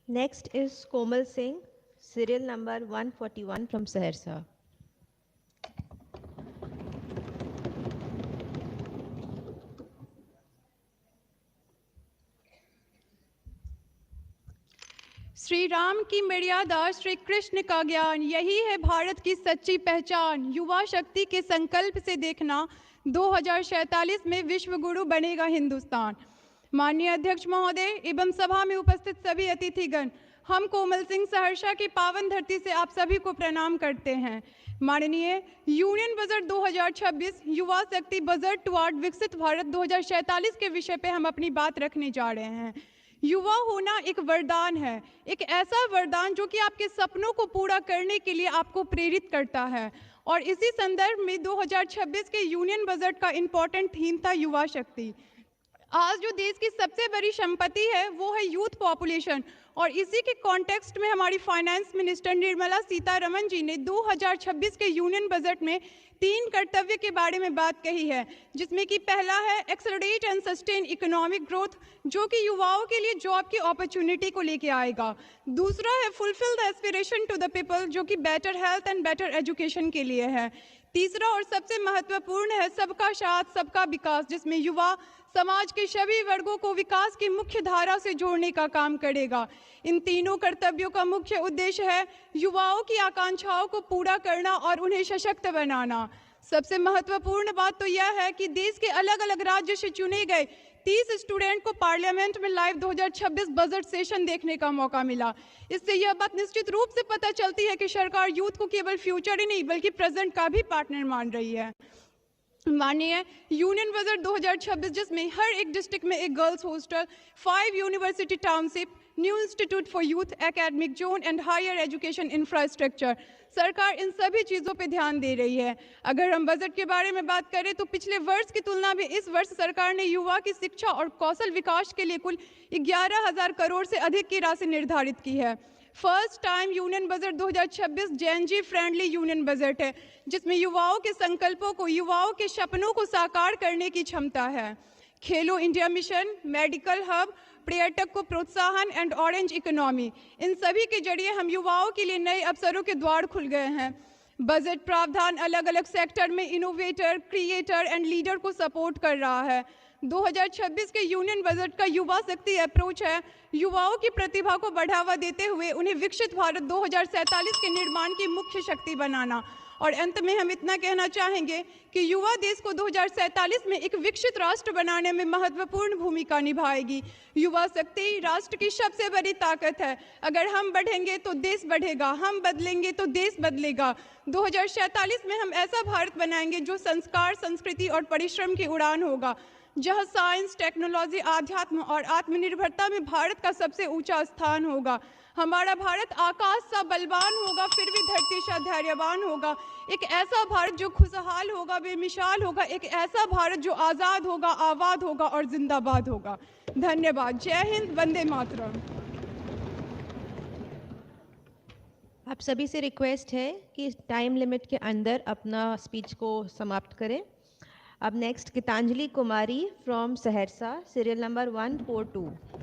Next is Komal Singh, serial number 141 from Saharsa. Shri Ram की मर्यादा, श्री कृष्ण का ज्ञान, यही है भारत की सच्ची पहचान। युवा शक्ति के संकल्प से देखना 2047 में विश्व गुरु बनेगा हिंदुस्तान। माननीय अध्यक्ष महोदय एवं सभा में उपस्थित सभी अतिथिगण, हम कोमल सिंह सहरसा की पावन धरती से आप सभी को प्रणाम करते हैं। माननीय यूनियन बजट 2026 युवा शक्ति बजट टुवार्ड विकसित भारत 2047 के विषय पे हम अपनी बात रखने जा रहे हैं। युवा होना एक वरदान है, एक ऐसा वरदान जो कि आपके सपनों को पूरा करने के लिए आपको प्रेरित करता है। और इसी संदर्भ में 2026 के यूनियन बजट का इम्पोर्टेंट थीम था युवा शक्ति। आज जो देश की सबसे बड़ी संपत्ति है वो है यूथ पॉपुलेशन, और इसी के कॉन्टेक्स्ट में हमारी फाइनेंस मिनिस्टर निर्मला सीतारमण जी ने 2026 के यूनियन बजट में 3 कर्तव्य के बारे में बात कही है, जिसमें कि पहला है accelerate and sustain economic growth, जो कि युवाओं के लिए जॉब की अपॉर्चुनिटी को लेके आएगा। दूसरा है fulfil the aspiration to the people, जो कि better health and better education के लिए है। तीसरा और सबसे महत्वपूर्ण है सबका साथ सबका विकास, जिसमें युवा समाज के सभी वर्गों को विकास की मुख्य धारा से जोड़ने का काम करेगा। इन तीनों कर्तव्यों का मुख्य उद्देश्य है युवाओं की आकांक्षाओं को पूरा करना और उन्हें सशक्त बनाना। सबसे महत्वपूर्ण बात तो यह है कि देश के अलग अलग राज्य से चुने गए 30 स्टूडेंट को पार्लियामेंट में लाइव 2026 बजट सेशन देखने का मौका मिला। इससे यह बात निश्चित रूप से पता चलती है कि सरकार यूथ को केवल फ्यूचर ही नहीं बल्कि प्रेजेंट का भी पार्टनर मान रही है। माननीय यूनियन बजट 2026 जिसमें हर एक डिस्ट्रिक्ट में एक girls hostel, 5 university township, new institute for youth academic zone and higher education infrastructure, सरकार इन सभी चीज़ों पे ध्यान दे रही है। अगर हम बजट के बारे में बात करें तो पिछले वर्ष की तुलना में इस वर्ष सरकार ने युवा की शिक्षा और कौशल विकास के लिए कुल 11,000 करोड़ से अधिक की राशि निर्धारित की है। First time union budget 2026 Gen Z friendly union budget है, जिसमें युवाओं के संकल्पों को, युवाओं के सपनों को साकार करने की क्षमता है। खेलो इंडिया मिशन, मेडिकल हब, पर्यटक को प्रोत्साहन एंड ऑरेंज इकोनॉमी, इन सभी के जरिए हम युवाओं के लिए नए अवसरों के द्वार खुल गए हैं। बजट प्रावधान अलग अलग सेक्टर में इनोवेटर, क्रिएटर एंड लीडर को सपोर्ट कर रहा है। 2026 के यूनियन बजट का युवा शक्ति अप्रोच है युवाओं की प्रतिभा को बढ़ावा देते हुए उन्हें विकसित भारत 2047 के निर्माण की मुख्य शक्ति बनाना। और अंत में हम इतना कहना चाहेंगे कि युवा देश को 2047 में एक विकसित राष्ट्र बनाने में महत्वपूर्ण भूमिका निभाएगी। युवा शक्ति राष्ट्र की सबसे बड़ी ताकत है। अगर हम बढ़ेंगे तो देश बढ़ेगा, हम बदलेंगे तो देश बदलेगा। 2047 में हम ऐसा भारत बनाएंगे जो संस्कार, संस्कृति और परिश्रम की उड़ान होगा, जहाँ साइंस, टेक्नोलॉजी, आध्यात्म और आत्मनिर्भरता में भारत का सबसे ऊंचा स्थान होगा। हमारा भारत आकाश सा बलवान होगा फिर भी धरती सा धैर्यवान होगा। एक ऐसा भारत जो खुशहाल होगा, बेमिसाल होगा, एक ऐसा भारत जो आज़ाद होगा, आबाद होगा और जिंदाबाद होगा। धन्यवाद। जय हिंद, वंदे मातरम। आप सभी से रिक्वेस्ट है कि टाइम लिमिट के अंदर अपना स्पीच को समाप्त करें। अब next Geetanjali Kumari from Saharsa, serial number 142।